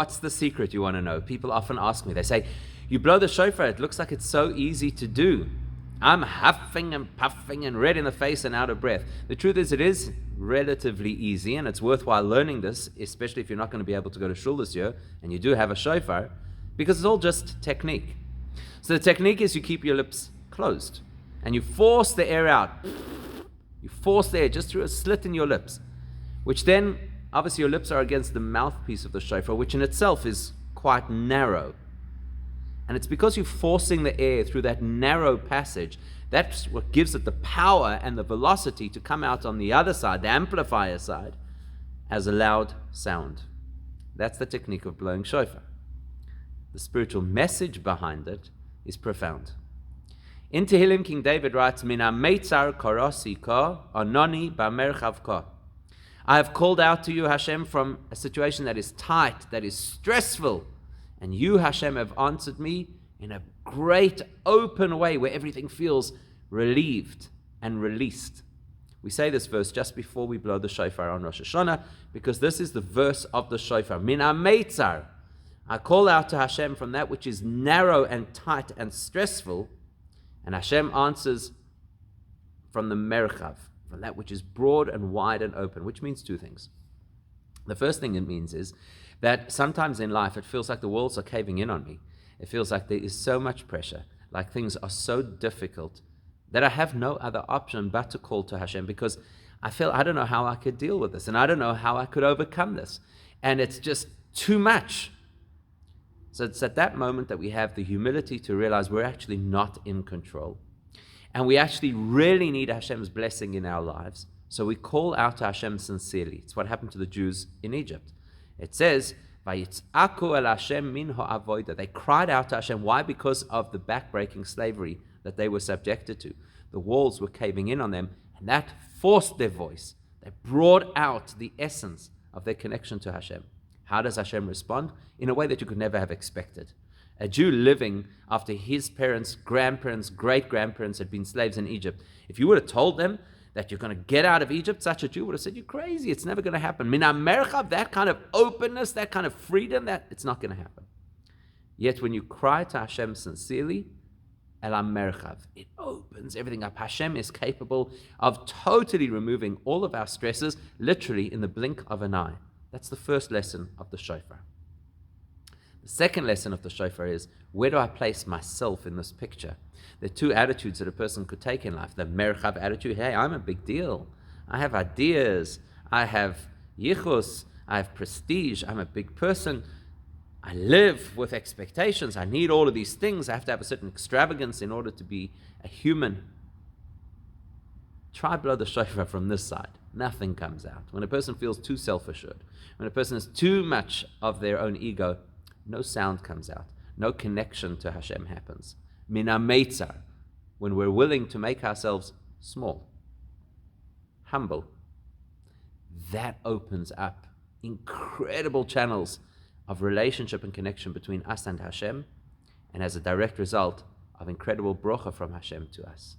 what's the secret, you want to know? People often ask me, they say, you blow the shofar, it looks like it's so easy to do. I'm huffing and puffing and red in the face and out of breath. The truth is, it is relatively easy, and it's worthwhile learning this, especially if you're not going to be able to go to shul this year and you do have a shofar, because it's all just technique. So the technique is you keep your lips closed and you force the air out. You force the air just through a slit in your lips, which then, obviously, your lips are against the mouthpiece of the shofar, which in itself is quite narrow. And it's because you're forcing the air through that narrow passage, that's what gives it the power and the velocity to come out on the other side, the amplifier side, as a loud sound. That's the technique of blowing shofar. The spiritual message behind it is profound. In Tehillim, King David writes, Min ha-meitzar karasi ka, anani ba'merchav ka. I have called out to you, Hashem, from a situation that is tight, that is stressful, and you, Hashem, have answered me in a great open way where everything feels relieved and released. We say this verse just before we blow the shofar on Rosh Hashanah, because this is the verse of the shofar. Min ha-meitzar. I call out to Hashem from that which is narrow and tight and stressful, and Hashem answers from the merchav, from that which is broad and wide and open, which means two things. The first thing it means is that sometimes in life it feels like the walls are caving in on me. It feels like there is so much pressure, like things are so difficult, that I have no other option but to call to Hashem, because I feel I don't know how I could deal with this, and I don't know how I could overcome this, and it's just too much. So it's at that moment that we have the humility to realize we're actually not in control. And we actually really need Hashem's blessing in our lives. So we call out to Hashem sincerely. It's what happened to the Jews in Egypt. It says, Vayitz'aku el Hashem min ha'avoda. They cried out to Hashem. Why? Because of the backbreaking slavery that they were subjected to. The walls were caving in on them, and that forced their voice. They brought out the essence of their connection to Hashem. How does Hashem respond? In a way that you could never have expected. A Jew living after his parents, grandparents, great-grandparents had been slaves in Egypt. If you would have told them that you're going to get out of Egypt, such a Jew would have said, you're crazy, it's never going to happen. Min ha-merchav, that kind of openness, that kind of freedom, that it's not going to happen. Yet when you cry to Hashem sincerely, el ha-merchav, it opens everything up. Hashem is capable of totally removing all of our stresses, literally in the blink of an eye. That's the first lesson of the shofar. The second lesson of the shofar is, where do I place myself in this picture? There are two attitudes that a person could take in life. The merchav attitude, hey, I'm a big deal. I have ideas. I have yichus. I have prestige. I'm a big person. I live with expectations. I need all of these things. I have to have a certain extravagance in order to be a human. Try blow the shofar from this side. Nothing comes out. When a person feels too self-assured, when a person has too much of their own ego, no sound comes out. No connection to Hashem happens. Min ha-meitzar, when we're willing to make ourselves small, humble, that opens up incredible channels of relationship and connection between us and Hashem, and as a direct result of incredible bracha from Hashem to us.